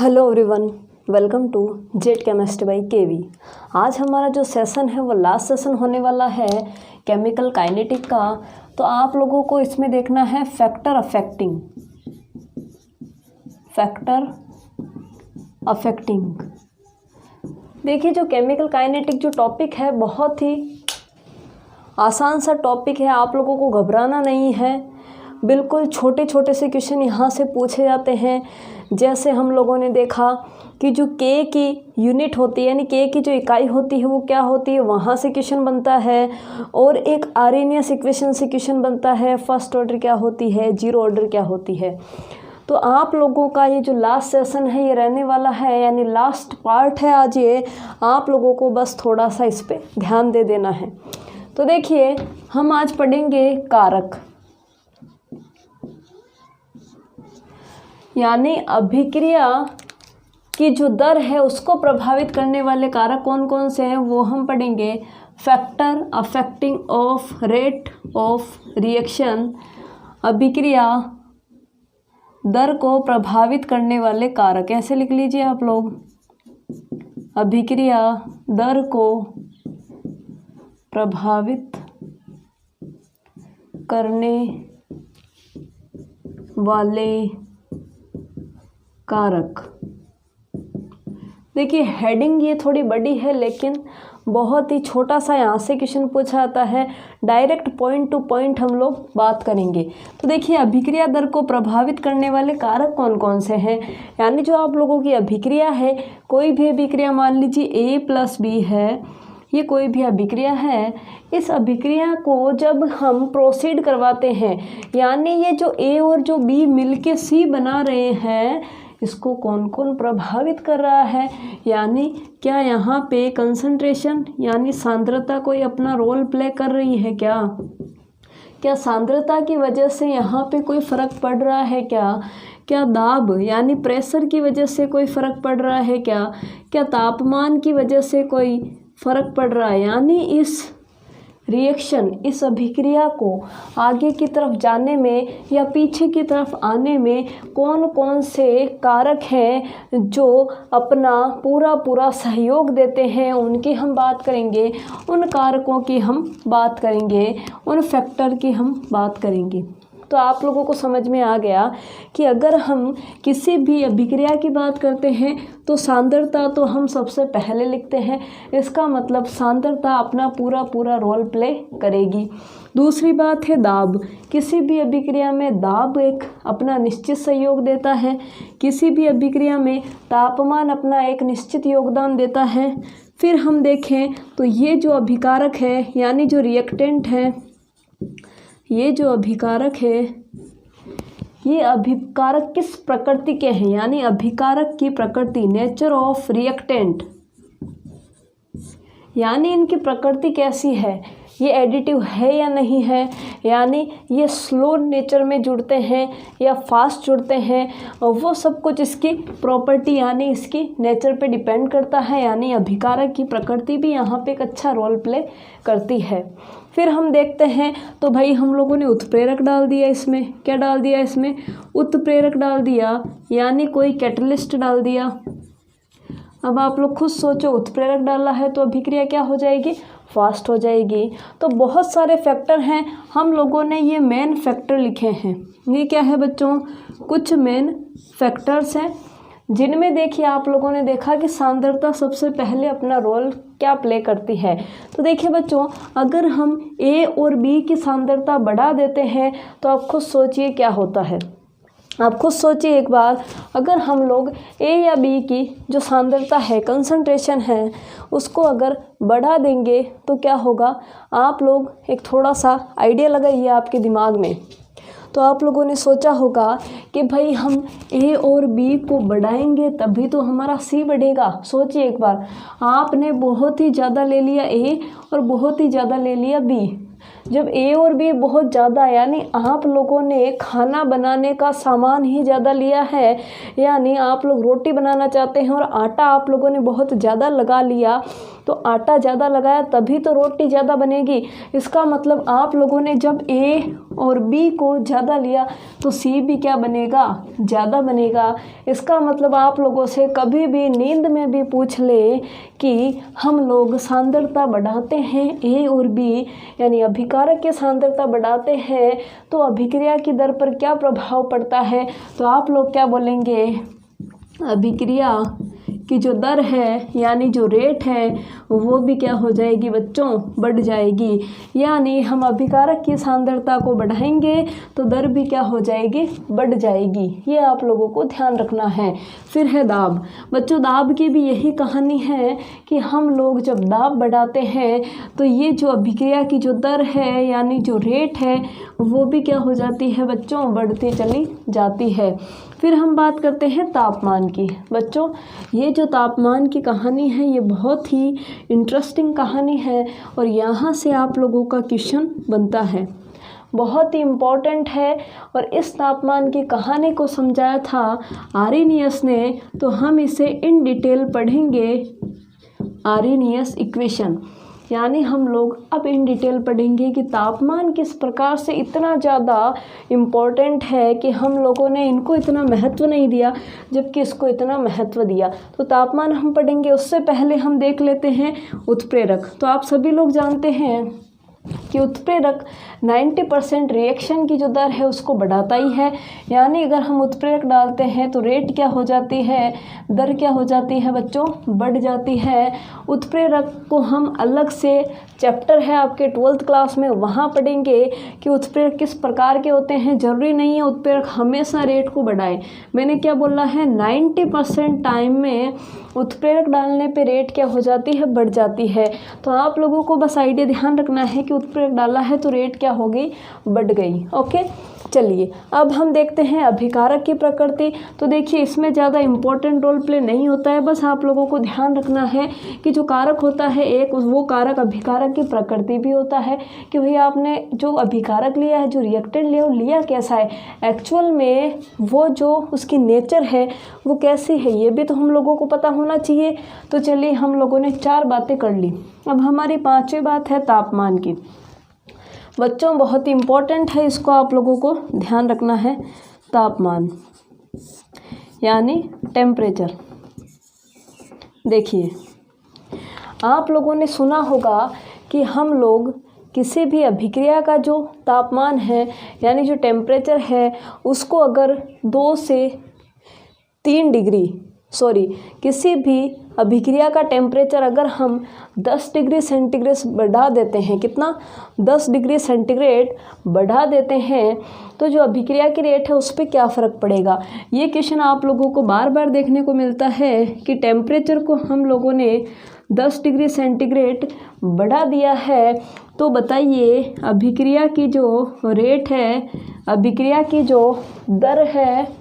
Hello everyone, welcome to Jet Chemistry by KV. आज हमारा जो सेशन है वो लास्ट सेशन होने वाला है केमिकल काइनेटिक का। तो आप लोगों को इसमें देखना है फैक्टर अफेक्टिंग। देखिए, जो केमिकल काइनेटिक जो टॉपिक है बहुत ही आसान सा टॉपिक है, आप लोगों को घबराना नहीं है। बिल्कुल छोटे छोटे से क्वेश्चन यहाँ से पूछे जाते हैं। जैसे हम लोगों ने देखा कि जो के की यूनिट होती है, यानी के की जो इकाई होती है वो क्या होती है, वहाँ से क्वेश्चन बनता है। और एक आर्हेनियस इक्वेशन से क्वेश्चन बनता है, फर्स्ट ऑर्डर क्या होती है, जीरो ऑर्डर क्या होती है। तो आप लोगों का ये जो लास्ट सेशन है ये रहने वाला है, यानी लास्ट पार्ट है आज ये। आप लोगों को बस थोड़ा सा इस पर ध्यान दे देना है। तो देखिए, हम आज पढ़ेंगे कारक, यानी अभिक्रिया की जो दर है उसको प्रभावित करने वाले कारक कौन कौन से हैं वो हम पढ़ेंगे। Factor affecting of rate of reaction, अभिक्रिया दर को प्रभावित करने वाले कारक। ऐसे लिख लीजिए आप लोग, अभिक्रिया दर को प्रभावित करने वाले कारक। देखिए, हेडिंग ये थोड़ी बड़ी है लेकिन बहुत ही छोटा सा यहाँ से क्वेश्चन पूछा जाता है। डायरेक्ट पॉइंट टू पॉइंट हम लोग बात करेंगे। तो देखिए, अभिक्रिया दर को प्रभावित करने वाले कारक कौन कौन से हैं, यानी जो आप लोगों की अभिक्रिया है, कोई भी अभिक्रिया मान लीजिए A+B है, ये कोई भी अभिक्रिया है। इस अभिक्रिया को जब हम प्रोसीड करवाते हैं, यानी ये जो A और जो B मिलके C बना रहे हैं, इसको कौन कौन प्रभावित कर रहा है, यानी क्या यहाँ पे कंसंट्रेशन यानी सांद्रता कोई अपना रोल प्ले कर रही है क्या सांद्रता की वजह से यहाँ पे कोई फ़र्क पड़ रहा है क्या दाब यानी प्रेशर की वजह से कोई फ़र्क पड़ रहा है क्या तापमान की वजह से कोई फ़र्क पड़ रहा है। यानी इस रिएक्शन, इस अभिक्रिया को आगे की तरफ जाने में या पीछे की तरफ आने में कौन कौन से कारक हैं जो अपना पूरा सहयोग देते हैं, उनकी हम बात करेंगे। उन कारकों की हम बात करेंगे, उन फैक्टर की हम बात करेंगे। तो आप लोगों को समझ में आ गया कि अगर हम किसी भी अभिक्रिया की बात करते हैं तो सांद्रता तो हम सबसे पहले लिखते हैं। इसका मतलब सांद्रता अपना पूरा रोल प्ले करेगी। दूसरी बात है दाब। किसी भी अभिक्रिया में दाब एक अपना निश्चित सहयोग देता है। किसी भी अभिक्रिया में तापमान अपना एक निश्चित योगदान देता है। फिर हम देखें तो ये जो अभिकारक है, यानी जो रिएक्टेंट है, ये जो अभिकारक है, ये अभिकारक किस प्रकृति के हैं, यानी अभिकारक की प्रकृति, नेचर ऑफ रिएक्टेंट, यानी इनकी प्रकृति कैसी है, ये एडिटिव है या नहीं है, यानी ये स्लो नेचर में जुड़ते हैं या फास्ट जुड़ते हैं, वो सब कुछ इसकी प्रॉपर्टी यानी इसकी नेचर पे डिपेंड करता है। यानी अभिकारक की प्रकृति भी यहाँ पे एक अच्छा रोल प्ले करती है। फिर हम देखते हैं तो भाई हम लोगों ने उत्प्रेरक डाल दिया इसमें। क्या डाल दिया इसमें? उत्प्रेरक डाल दिया, यानी कोई कैटलिस्ट डाल दिया। अब आप लोग खुद सोचो, उत्प्रेरक डाला है तो अभिक्रिया क्या हो जाएगी? फास्ट हो जाएगी। तो बहुत सारे फैक्टर हैं, हम लोगों ने ये मेन फैक्टर लिखे हैं। ये क्या है बच्चों? कुछ मेन फैक्टर्स हैं जिनमें देखिए आप लोगों ने देखा कि सांद्रता सबसे पहले अपना रोल क्या प्ले करती है। तो देखिए बच्चों, अगर हम A और B की सांद्रता बढ़ा देते हैं तो आप खुद सोचिए क्या होता है। आप खुद सोचिए एक बार, अगर हम लोग A या B की जो सांद्रता है, कंसंट्रेशन है, उसको अगर बढ़ा देंगे तो क्या होगा। आप लोग एक थोड़ा सा आइडिया लगाइए आपके दिमाग में। तो आप लोगों ने सोचा होगा कि भाई हम A और B को बढ़ाएंगे तभी तो हमारा C बढ़ेगा। सोचिए एक बार, आपने बहुत ही ज़्यादा ले लिया A और बहुत ही ज़्यादा ले लिया B। जब A और B बहुत ज़्यादा, यानी आप लोगों ने खाना बनाने का सामान ही ज़्यादा लिया है, यानी आप लोग रोटी बनाना चाहते हैं और आटा आप लोगों ने बहुत ज़्यादा लगा लिया, तो आटा ज़्यादा लगाया तभी तो रोटी ज़्यादा बनेगी। इसका मतलब आप लोगों ने जब A और बी को ज़्यादा लिया तो सी भी क्या बनेगा, ज़्यादा बनेगा। इसका मतलब आप लोगों से कभी भी नींद में भी पूछ ले कि हम लोग सांद्रता बढ़ाते हैं ए और बी, यानी अभिकारक की सांद्रता बढ़ाते हैं तो अभिक्रिया की दर पर क्या प्रभाव पड़ता है, तो आप लोग क्या बोलेंगे, अभिक्रिया की जो दर है यानी जो रेट है वो भी क्या हो जाएगी बच्चों, बढ़ जाएगी। यानी हम अभिकारक की सांद्रता को बढ़ाएंगे तो दर भी क्या हो जाएगी, बढ़ जाएगी। ये आप लोगों को ध्यान रखना है। फिर है दाब। बच्चों दाब की भी यही कहानी है कि हम लोग जब दाब बढ़ाते हैं तो ये जो अभिक्रिया की जो दर है यानी जो रेट है वो भी क्या हो जाती है बच्चों, बढ़ती चली जाती है। फिर हम बात करते हैं तापमान की। बच्चों ये जो तापमान की कहानी है ये बहुत ही इंटरेस्टिंग कहानी है और यहाँ से आप लोगों का क्वेश्चन बनता है, बहुत ही इम्पॉर्टेंट है। और इस तापमान की कहानी को समझाया था आर्हेनियस ने, तो हम इसे इन डिटेल पढ़ेंगे, आर्हेनियस इक्वेशन। यानी हम लोग अब इन डिटेल पढ़ेंगे कि तापमान किस प्रकार से इतना ज़्यादा इम्पोर्टेंट है कि हम लोगों ने इनको इतना महत्व नहीं दिया जबकि इसको इतना महत्व दिया। तो तापमान हम पढ़ेंगे, उससे पहले हम देख लेते हैं उत्प्रेरक। तो आप सभी लोग जानते हैं कि उत्प्रेरक 90% रिएक्शन की जो दर है उसको बढ़ाता ही है। यानी अगर हम उत्प्रेरक डालते हैं तो रेट क्या हो जाती है, दर क्या हो जाती है बच्चों, बढ़ जाती है। उत्प्रेरक को हम अलग से चैप्टर है आपके 12th क्लास में, वहाँ पढ़ेंगे कि उत्प्रेरक किस प्रकार के होते हैं। ज़रूरी नहीं है उत्प्रेरक हमेशा रेट को बढ़ाए। मैंने क्या बोला है, 90% टाइम में उत्प्रेरक डालने पे रेट क्या हो जाती है, बढ़ जाती है। तो आप लोगों को बस आइडिया ध्यान रखना है कि उत्प्रेरक डाला है तो रेट क्या हो गई, बढ़ गई। ओके चलिए अब हम देखते हैं अभिकारक की प्रकृति। तो देखिए इसमें ज़्यादा इम्पोर्टेंट रोल प्ले नहीं होता है, बस आप लोगों को ध्यान रखना है कि जो कारक होता है एक, वो कारक अभिकारक की प्रकृति भी होता है कि भाई आपने जो अभिकारक लिया है, जो रिएक्टेंट लिया, वो लिया कैसा है, एक्चुअल में वो जो उसकी नेचर है वो कैसी है, ये भी तो हम लोगों को पता होना चाहिए। तो चलिए हम लोगों ने 4 बातें कर ली। अब हमारी 5वीं बात है तापमान की। बच्चों बहुत ही इम्पोर्टेंट है, इसको आप लोगों को ध्यान रखना है। तापमान यानी टेम्परेचर। देखिए आप लोगों ने सुना होगा कि हम लोग किसी भी अभिक्रिया का जो तापमान है यानी जो टेम्परेचर है उसको अगर 2 से 3 डिग्री किसी भी अभिक्रिया का टेम्परेचर अगर हम 10 डिग्री सेंटीग्रेड बढ़ा देते हैं, कितना, 10 डिग्री सेंटीग्रेड बढ़ा देते हैं, तो जो अभिक्रिया की रेट है उस पर क्या फ़र्क पड़ेगा। ये क्वेश्चन आप लोगों को बार बार देखने को मिलता है कि टेम्परेचर को हम लोगों ने 10 डिग्री सेंटीग्रेड बढ़ा दिया है, तो बताइए अभिक्रिया की जो रेट है, अभिक्रिया की जो दर है,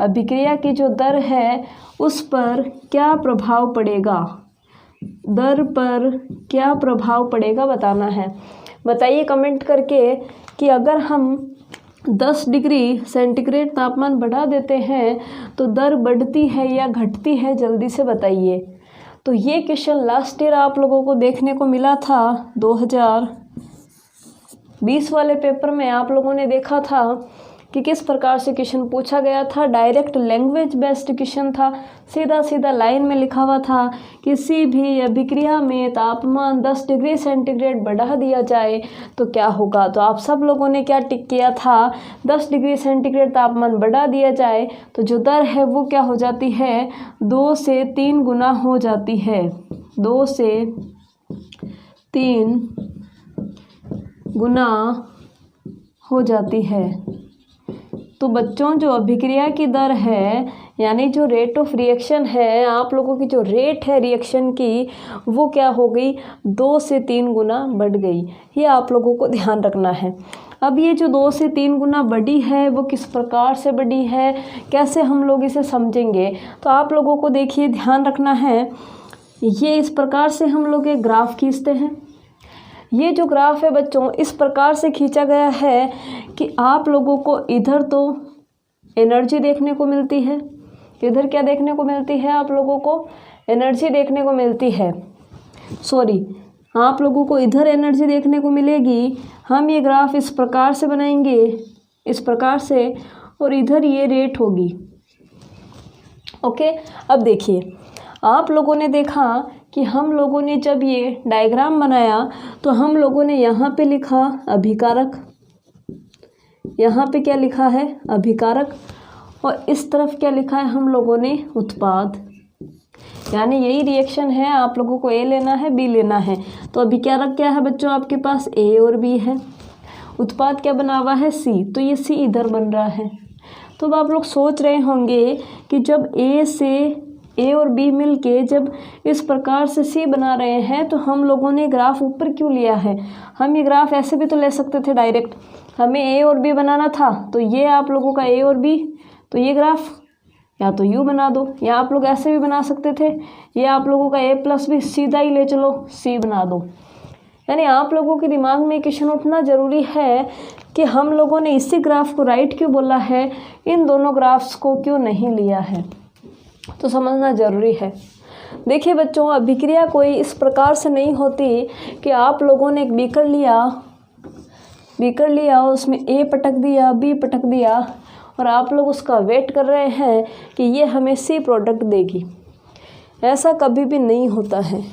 अभिक्रिया की जो दर है उस पर क्या प्रभाव पड़ेगा, दर पर क्या प्रभाव पड़ेगा बताना है। बताइए कमेंट करके कि अगर हम 10 डिग्री सेंटीग्रेड तापमान बढ़ा देते हैं तो दर बढ़ती है या घटती है, जल्दी से बताइए। तो ये क्वेश्चन लास्ट ईयर आप लोगों को देखने को मिला था, 2020 वाले पेपर में आप लोगों ने देखा था कि किस प्रकार से क्वेश्चन पूछा गया था। डायरेक्ट लैंग्वेज बेस्ड क्वेश्चन था, सीधा सीधा लाइन में लिखा हुआ था, किसी भी अभिक्रिया में तापमान 10 डिग्री सेंटीग्रेड बढ़ा दिया जाए तो क्या होगा। तो आप सब लोगों ने क्या टिक किया था, 10 डिग्री सेंटीग्रेड तापमान बढ़ा दिया जाए तो जो दर है वो क्या हो जाती है, 2 से 3 गुना हो जाती है, 2 से 3 गुना हो जाती है। तो बच्चों जो अभिक्रिया की दर है यानी जो रेट ऑफ रिएक्शन है, आप लोगों की जो रेट है रिएक्शन की, वो क्या हो गई, 2 से 3 गुना बढ़ गई। ये आप लोगों को ध्यान रखना है। अब ये जो 2 से 3 गुना बढ़ी है वो किस प्रकार से बढ़ी है, कैसे हम लोग इसे समझेंगे, तो आप लोगों को देखिए ध्यान रखना है। ये इस प्रकार से हम लोग एक ग्राफ खींचते हैं। ये जो ग्राफ है बच्चों इस प्रकार से खींचा गया है कि आप लोगों को इधर तो एनर्जी देखने को मिलती है, इधर क्या देखने को मिलती है, आप लोगों को एनर्जी देखने को मिलती है, आप लोगों को इधर एनर्जी देखने को मिलेगी। हम ये ग्राफ इस प्रकार से बनाएंगे, इस प्रकार से, और इधर ये रेट होगी। ओके, अब देखिए आप लोगों ने देखा कि हम लोगों ने जब ये डायग्राम बनाया तो हम लोगों ने यहाँ पे लिखा अभिकारक, यहाँ पे क्या लिखा है अभिकारक, और इस तरफ क्या लिखा है हम लोगों ने उत्पाद। यानी यही रिएक्शन है, आप लोगों को ए लेना है बी लेना है। तो अभिकारक क्या है बच्चों आपके पास ए और बी है, उत्पाद क्या बना हुआ है सी, तो ये सी इधर बन रहा है। तो अब आप लोग सोच रहे होंगे कि जब ए से ए और बी मिलके जब इस प्रकार से सी बना रहे हैं तो हम लोगों ने ग्राफ ऊपर क्यों लिया है। हम ये ग्राफ ऐसे भी तो ले सकते थे डायरेक्ट, हमें ए और बी बनाना था तो ये आप लोगों का ए और बी, तो ये ग्राफ या तो यू बना दो, या आप लोग ऐसे भी बना सकते थे, ये आप लोगों का ए प्लस बी सीधा ही ले चलो सी बना दो। यानी आप लोगों के दिमाग में क्वेश्चन उठना ज़रूरी है कि हम लोगों ने इसी ग्राफ को राइट क्यों बोला है, इन दोनों ग्राफ्स को क्यों नहीं लिया है, तो समझना ज़रूरी है। देखिए बच्चों, अभिक्रिया कोई इस प्रकार से नहीं होती कि आप लोगों ने एक बीकर लिया उसमें ए पटक दिया बी पटक दिया और आप लोग उसका वेट कर रहे हैं कि ये हमें सी प्रोडक्ट देगी। ऐसा कभी भी नहीं होता है।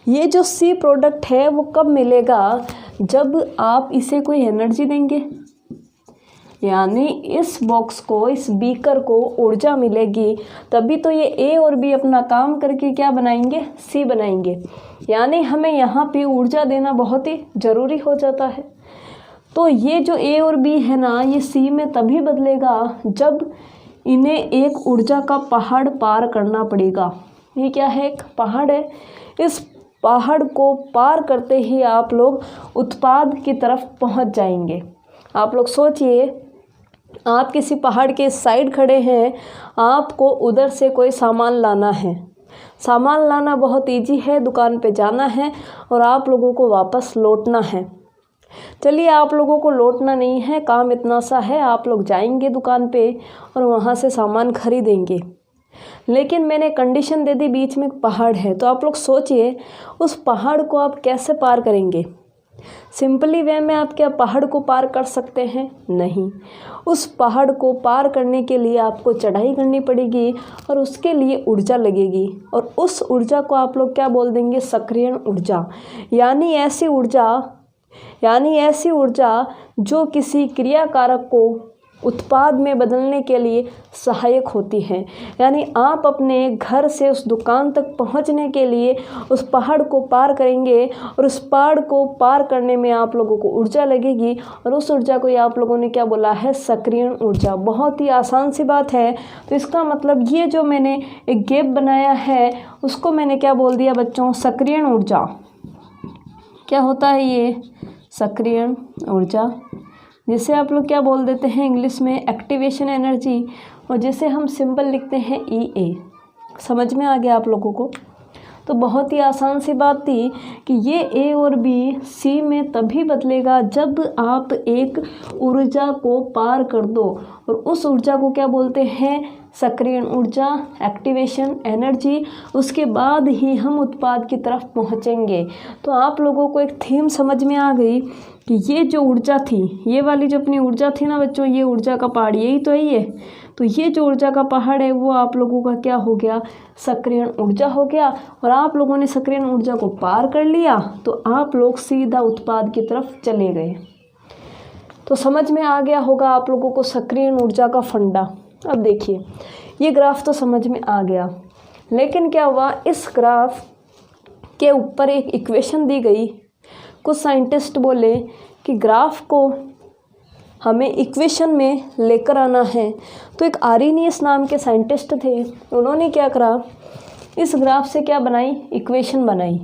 ये जो सी प्रोडक्ट है वो कब मिलेगा, जब आप इसे कोई एनर्जी देंगे, यानी इस बॉक्स को, इस बीकर को ऊर्जा मिलेगी, तभी तो ये ए और बी अपना काम करके क्या बनाएंगे, सी बनाएंगे। यानी हमें यहाँ पे ऊर्जा देना बहुत ही ज़रूरी हो जाता है। तो ये जो ए और बी है ना, ये सी में तभी बदलेगा जब इन्हें एक ऊर्जा का पहाड़ पार करना पड़ेगा। ये क्या है, एक पहाड़ है। इस पहाड़ को पार करते ही आप लोग उत्पाद की तरफ पहुंच जाएंगे। आप लोग सोचिए, आप किसी पहाड़ के साइड खड़े हैं, आपको उधर से कोई सामान लाना है। सामान लाना बहुत इजी है, दुकान पे जाना है और आप लोगों को वापस लौटना है। चलिए, आप लोगों को लौटना नहीं है, काम इतना सा है, आप लोग जाएंगे दुकान पे और वहाँ से सामान खरीदेंगे। लेकिन मैंने कंडीशन दे दी, बीच में पहाड़ है, तो आप लोग सोचिए उस पहाड़ को आप कैसे पार करेंगे। सिंपली वे में आप क्या पहाड़ को पार कर सकते हैं? नहीं। उस पहाड़ को पार करने के लिए आपको चढ़ाई करनी पड़ेगी और उसके लिए ऊर्जा लगेगी, और उस ऊर्जा को आप लोग क्या बोल देंगे, सक्रियण ऊर्जा। यानी ऐसी ऊर्जा जो किसी क्रियाकारक को उत्पाद में बदलने के लिए सहायक होती है। यानी आप अपने घर से उस दुकान तक पहुंचने के लिए उस पहाड़ को पार करेंगे और उस पहाड़ को पार करने में आप लोगों को ऊर्जा लगेगी, और उस ऊर्जा को आप लोगों ने क्या बोला है, सक्रियण ऊर्जा। बहुत ही आसान सी बात है। तो इसका मतलब ये जो मैंने एक गैप बनाया है उसको मैंने क्या बोल दिया बच्चों, सक्रियण ऊर्जा। क्या होता है ये, सक्रियण ऊर्जा, जिसे आप लोग क्या बोल देते हैं इंग्लिश में एक्टिवेशन एनर्जी, और जिसे हम सिंपल लिखते हैं EA। समझ में आ गया आप लोगों को? तो बहुत ही आसान सी बात थी कि ये ए और बी सी में तभी बदलेगा जब आप एक ऊर्जा को पार कर दो, और उस ऊर्जा को क्या बोलते हैं, सक्रियण ऊर्जा, एक्टिवेशन एनर्जी। उसके बाद ही हम उत्पाद की तरफ पहुंचेंगे। तो आप लोगों को एक थीम समझ में आ गई कि ये जो ऊर्जा थी, ये वाली जो अपनी ऊर्जा थी ना बच्चों, ये ऊर्जा का पहाड़ यही तो है ये। तो ये जो ऊर्जा का पहाड़ है वो आप लोगों का क्या हो गया, सक्रियण ऊर्जा हो गया। और आप लोगों ने सक्रियण ऊर्जा को पार कर लिया तो आप लोग सीधा उत्पाद की तरफ चले गए। तो समझ में आ गया होगा आप लोगों को सक्रियण ऊर्जा का फंडा। अब देखिए, ये ग्राफ तो समझ में आ गया, लेकिन क्या हुआ, इस ग्राफ के ऊपर एक इक्वेशन दी गई। कुछ साइंटिस्ट बोले कि ग्राफ को हमें इक्वेशन में लेकर आना है। तो एक आर्रीनियस नाम के साइंटिस्ट थे, उन्होंने क्या करा, इस ग्राफ से क्या बनाई, इक्वेशन बनाई।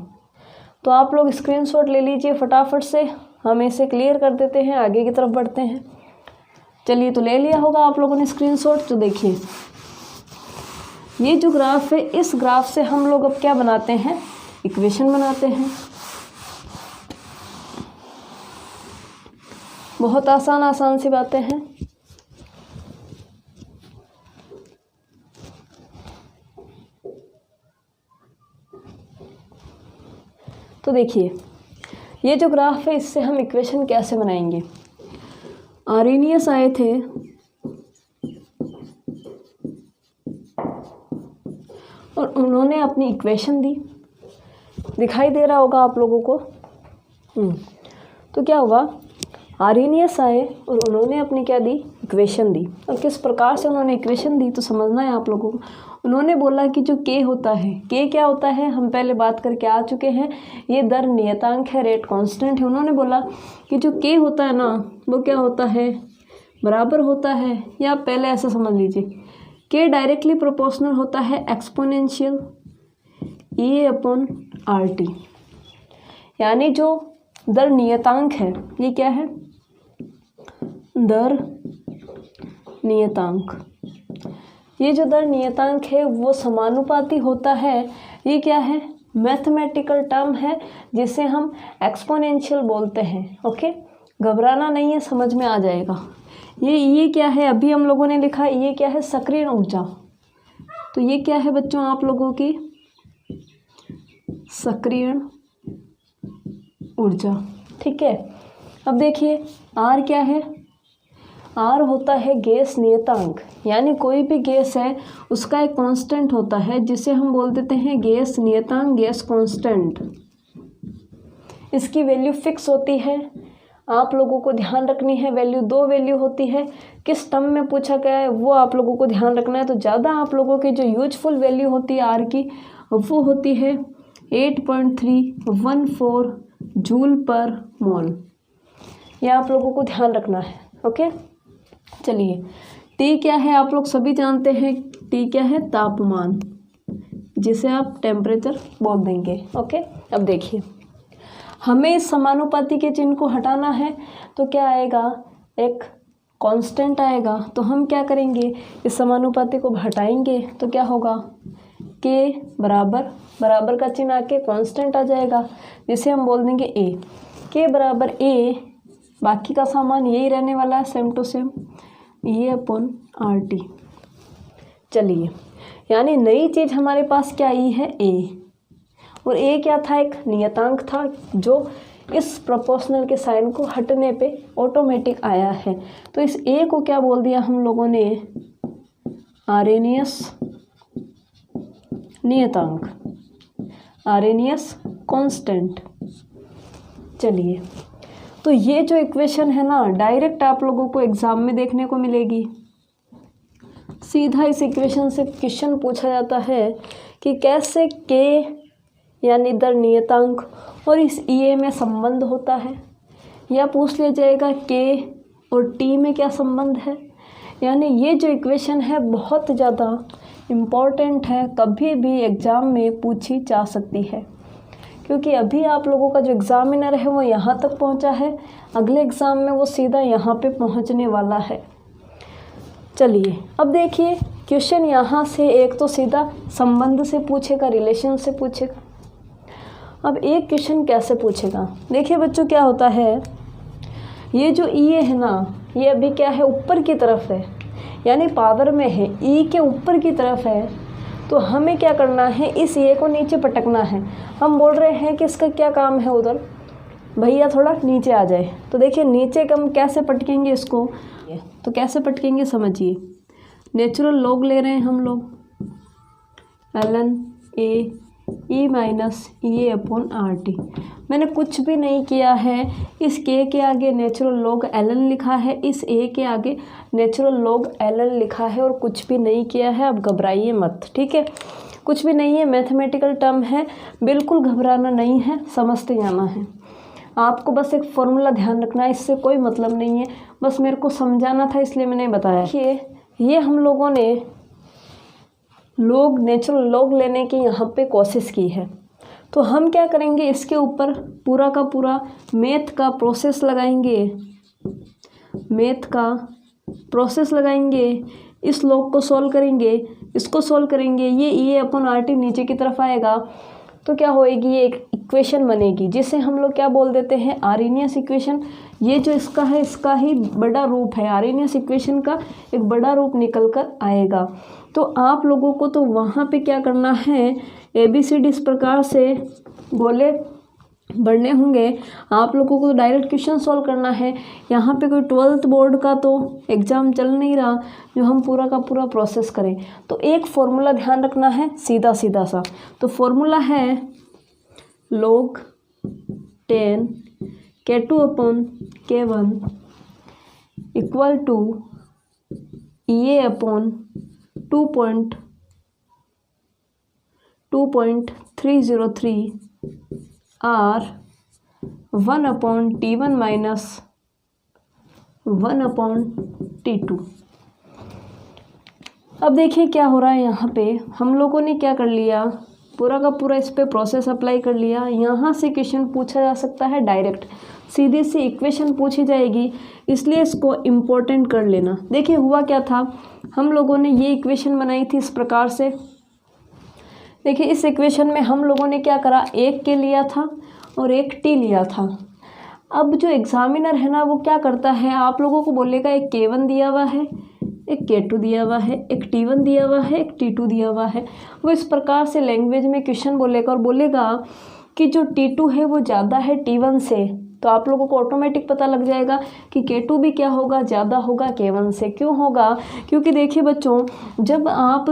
तो आप लोग स्क्रीनशॉट ले लीजिए फटाफट से, हम इसे क्लियर कर देते हैं, आगे की तरफ बढ़ते हैं। चलिए, तो ले लिया होगा आप लोगों ने स्क्रीनशॉट। तो देखिए, ये जो ग्राफ है, इस ग्राफ से हम लोग अब क्या बनाते हैं, इक्वेशन बनाते हैं। बहुत आसान सी बातें हैं। तो देखिए, ये जो ग्राफ है इससे हम इक्वेशन कैसे बनाएंगे। आर्रेनियस आए थे और उन्होंने अपनी इक्वेशन दी, दिखाई दे रहा होगा आप लोगों को। तो क्या हुआ, आर्रेनियस आए और उन्होंने अपनी क्या दी, इक्वेशन दी। और किस प्रकार से उन्होंने इक्वेशन दी तो समझना है आप लोगों को। उन्होंने बोला कि जो के होता है, के क्या होता है हम पहले बात करके आ चुके हैं, ये दर नियतांक है, रेट कांस्टेंट है। उन्होंने बोला कि जो के होता है ना वो क्या होता है, बराबर होता है, या आप पहले ऐसा समझ लीजिए, के डायरेक्टली प्रोपोर्शनल होता है एक्सपोनेंशियल E/RT। यानी जो दर नियतांक है ये क्या है, दर नियतांक। ये जो दर नियतांक है वो समानुपाती होता है, ये क्या है, मैथमेटिकल टर्म है जिसे हम एक्सपोनेंशियल बोलते हैं। ओके, घबराना नहीं है, समझ में आ जाएगा। ये क्या है, अभी हम लोगों ने लिखा, ये क्या है, सक्रियण ऊर्जा। तो ये क्या है बच्चों आप लोगों की सक्रियण ऊर्जा। ठीक है, अब देखिए आर क्या है, आर होता है गैस नियतांक। यानी कोई भी गैस है उसका एक कांस्टेंट होता है जिसे हम बोल देते हैं गैस नियतांक, गैस कांस्टेंट। इसकी वैल्यू फिक्स होती है, आप लोगों को ध्यान रखनी है। वैल्यू 2 वैल्यू होती है, किस टर्म में पूछा गया है वो आप लोगों को ध्यान रखना है। तो ज़्यादा आप लोगों की जो यूजफुल वैल्यू होती है आर की वो होती है 8.314 जूल पर मोल। ये आप लोगों को ध्यान रखना है। ओके, चलिए टी क्या है आप लोग सभी जानते हैं, टी क्या है, तापमान, जिसे आप टेम्परेचर बोल देंगे। ओके, अब देखिए हमें इस समानुपाती के चिन्ह को हटाना है तो क्या आएगा, एक कांस्टेंट आएगा। तो हम क्या करेंगे, इस समानुपाती को हटाएंगे तो क्या होगा, के बराबर, बराबर का चिन्ह आके कांस्टेंट आ जाएगा जिसे हम बोल देंगे ए। के बराबर ए, बाकी का सामान यही रहने वाला है, सेम टू सेम, E/RT। चलिए, यानी नई चीज़ हमारे पास क्या आई है, ए। और ए क्या था, एक नियतांक था जो इस प्रोपोर्शनल के साइन को हटने पे ऑटोमेटिक आया है। तो इस ए को क्या बोल दिया हम लोगों ने, आर्रेनियस नियतांक, आर्रेनियस कांस्टेंट। चलिए, तो ये जो इक्वेशन है ना डायरेक्ट आप लोगों को एग्जाम में देखने को मिलेगी। सीधा इस इक्वेशन से क्वेश्चन पूछा जाता है कि कैसे के यानी दर नियतांक और इस ई में संबंध होता है, या पूछ लिया जाएगा के और टी में क्या संबंध है। यानी ये जो इक्वेशन है बहुत ज़्यादा इम्पॉर्टेंट है, कभी भी एग्ज़ाम में पूछी जा सकती है। क्योंकि अभी आप लोगों का जो एग्ज़ामिनर है वो यहाँ तक पहुँचा है, अगले एग्ज़ाम में वो सीधा यहाँ पे पहुँचने वाला है। चलिए अब देखिए क्वेश्चन यहाँ से एक तो सीधा संबंध से पूछेगा, रिलेशन से पूछेगा। अब एक क्वेश्चन कैसे पूछेगा, देखिए बच्चों क्या होता है, ये जो ई है ना ये अभी क्या है, ऊपर की तरफ है, यानी पावर में है, ई के ऊपर की तरफ है। तो हमें क्या करना है, इस ए को नीचे पटकना है। हम बोल रहे हैं कि इसका क्या काम है उधर, भैया थोड़ा नीचे आ जाए। तो देखिए नीचे हम कैसे पटकेंगे इसको, तो कैसे पटकेंगे समझिए, नेचुरल लॉग ले रहे हैं हम लोग, ln a e minus E/RT। मैंने कुछ भी नहीं किया है, इस के आगे नेचुरल लॉग ln लिखा है, इस a के आगे नेचुरल लॉग ln लिखा है और कुछ भी नहीं किया है। अब घबराइए मत, ठीक है, कुछ भी नहीं है, मैथमेटिकल टर्म है, बिल्कुल घबराना नहीं है, समझते जाना है। आपको बस एक फॉर्मूला ध्यान रखना है, इससे कोई मतलब नहीं है, बस मेरे को समझाना था इसलिए मैंने बताया। ये हम लोगों ने लोग नेचुरल लॉग लेने की यहाँ पे कोशिश की है। तो हम क्या करेंगे, इसके ऊपर पूरा का पूरा मैथ का प्रोसेस लगाएंगे, मैथ का प्रोसेस लगाएंगे, इस लॉग को सॉल्व करेंगे, इसको सॉल्व करेंगे, ये E/RT नीचे की तरफ आएगा। तो क्या होएगी, ये एक इक्वेशन बनेगी जिसे हम लोग क्या बोल देते हैं, आर्रेनियस इक्वेशन। ये जो इसका है इसका ही बड़ा रूप है, आर्रेनियस इक्वेशन का एक बड़ा रूप निकल कर आएगा। तो आप लोगों को तो वहाँ पे क्या करना है, ABCD इस प्रकार से बोले बढ़ने होंगे। आप लोगों को तो डायरेक्ट क्वेश्चन सॉल्व करना है। यहाँ पे कोई 12th बोर्ड का तो एग्ज़ाम चल नहीं रहा जो हम पूरा का पूरा प्रोसेस करें। तो एक फॉर्मूला ध्यान रखना है सीधा सीधा सा। तो फॉर्मूला है log 10 K2 upon K1 equal to EA upon 2.303 R 1 upon T1 minus 1 अपॉन T2। अब देखिए क्या हो रहा है यहाँ पे। हम लोगों ने क्या कर लिया, पूरा का पूरा इस पे प्रोसेस अप्लाई कर लिया। यहाँ से क्वेश्चन पूछा जा सकता है डायरेक्ट, सीधी सी इक्वेशन पूछी जाएगी, इसलिए इसको इम्पोर्टेंट कर लेना। देखिए हुआ क्या था, हम लोगों ने ये इक्वेशन बनाई थी इस प्रकार से। देखिए इस इक्वेशन में हम लोगों ने क्या करा, एक के लिया था और एक टी लिया था। अब जो एग्जामिनर है ना वो क्या करता है, आप लोगों को बोलेगा एक K1 दिया हुआ है, एक K2 दिया हुआ है, एक T1 दिया हुआ है, एक T2 दिया हुआ है। वो इस प्रकार से लैंग्वेज में क्वेश्चन बोलेगा और बोलेगा कि जो T2 है वो ज़्यादा है T1 से। तो आप लोगों को ऑटोमेटिक पता लग जाएगा कि K2 भी क्या होगा, ज़्यादा होगा K1 से। क्यों होगा, क्योंकि देखिए बच्चों, जब आप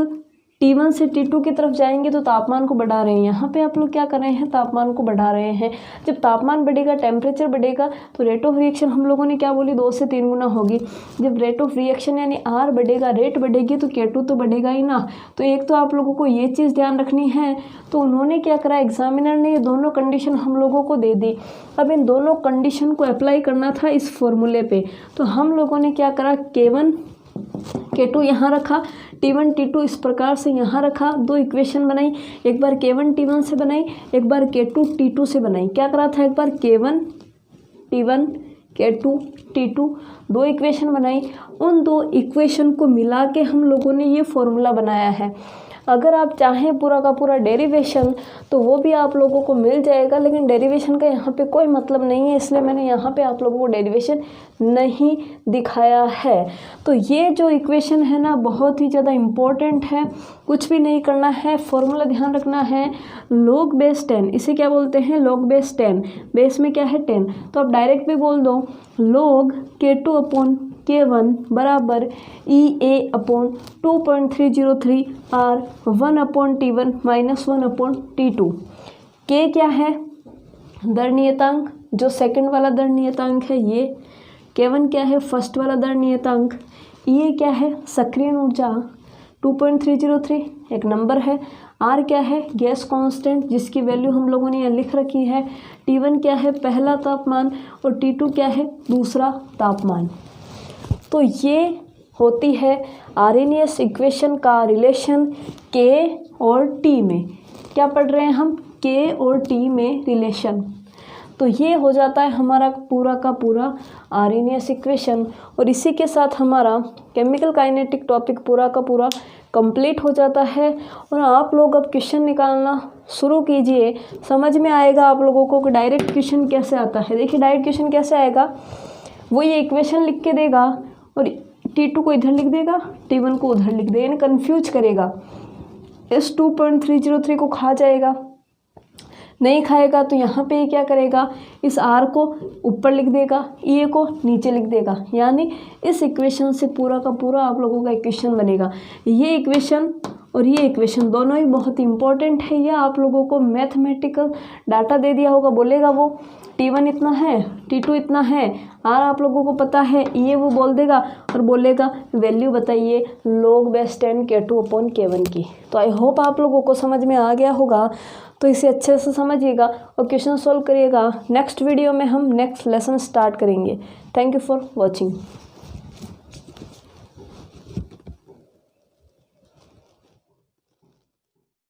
T1 से T2 की तरफ जाएंगे तो तापमान को बढ़ा रहे हैं। यहाँ पे आप लोग क्या कर रहे हैं, तापमान को बढ़ा रहे हैं। जब तापमान बढ़ेगा, टेम्परेचर बढ़ेगा, तो रेट ऑफ रिएक्शन हम लोगों ने क्या बोली, 2 से 3 गुना होगी। जब रेट ऑफ रिएक्शन यानी R बढ़ेगा, रेट बढ़ेगी, तो K2 तो बढ़ेगा ही ना। तो एक तो आप लोगों को ये चीज़ ध्यान रखनी है। तो उन्होंने क्या करा, एग्जामिनर ने ये दोनों कंडीशन हम लोगों को दे दी। अब इन दोनों कंडीशन को अप्लाई करना था इस फॉर्मूले पे। तो हम लोगों ने क्या करा, K1 K2 यहाँ रखा, T1 T2 इस प्रकार से यहाँ रखा। दो इक्वेशन बनाई, एक बार K1 T1 से बनाई, एक बार K2 T2 से बनाई। क्या करा था, एक बार K1 T1 K2 T2 दो इक्वेशन बनाई। उन दो इक्वेशन को मिला के हम लोगों ने ये फॉर्मूला बनाया है। अगर आप चाहें पूरा का पूरा डेरिवेशन तो वो भी आप लोगों को मिल जाएगा, लेकिन डेरिवेशन का यहाँ पे कोई मतलब नहीं है, इसलिए मैंने यहाँ पे आप लोगों को डेरिवेशन नहीं दिखाया है। तो ये जो इक्वेशन है ना बहुत ही ज़्यादा इम्पोर्टेंट है, कुछ भी नहीं करना है, फॉर्मूला ध्यान रखना है। log बेस 10, इसे क्या बोलते हैं, log बेस 10, बेस में क्या है 10, तो आप डायरेक्ट भी बोल दो log K2 अपॉन K1 बराबर EA upon 2.303 R 1 upon T1 minus 1 अपॉन T2। K क्या है, दर नियतांक, जो सेकंड वाला दर नियतांक है ये। K1 क्या है, फर्स्ट वाला दर नियतांक। EA क्या है, सक्रिय ऊर्जा 2.303 एक नंबर है। R क्या है, गैस कांस्टेंट, जिसकी वैल्यू हम लोगों ने यहाँ लिख रखी है। T1 क्या है, पहला तापमान, और T2 क्या है, दूसरा तापमान। तो ये होती है आर्हेनियस इक्वेशन का रिलेशन K और T में। क्या पढ़ रहे हैं हम, K और T में रिलेशन। तो ये हो जाता है हमारा पूरा का पूरा आर्हेनियस इक्वेशन, और इसी के साथ हमारा केमिकल काइनेटिक टॉपिक पूरा का पूरा कंप्लीट हो जाता है। और आप लोग अब क्वेश्चन निकालना शुरू कीजिए, समझ में आएगा आप लोगों को कि डायरेक्ट क्वेश्चन कैसे आता है। देखिए डायरेक्ट क्वेश्चन कैसे आएगा, वो ये इक्वेशन लिख के देगा और T2 को इधर लिख देगा, T1 को उधर लिख देगा, यानी कन्फ्यूज करेगा। इस 2.303 को खा जाएगा, नहीं खाएगा तो यहाँ पे ये क्या करेगा, इस R को ऊपर लिख देगा, EA को नीचे लिख देगा, यानी इस इक्वेशन से पूरा का पूरा आप लोगों का इक्वेशन बनेगा। ये इक्वेशन और ये इक्वेशन दोनों ही बहुत इंपॉर्टेंट है। ये आप लोगों को मैथमेटिकल डाटा दे दिया होगा, बोलेगा वो T1 इतना है, T2 इतना है, R आप लोगों को पता है, ये वो बोल देगा और बोलेगा वैल्यू बताइए log base 10 K2 upon K1 की। तो आई होप आप लोगों को समझ में आ गया होगा। तो इसे अच्छे से समझिएगा और क्वेश्चन सॉल्व करिएगा। नेक्स्ट वीडियो में हम नेक्स्ट लेसन स्टार्ट करेंगे। Thank you for watching.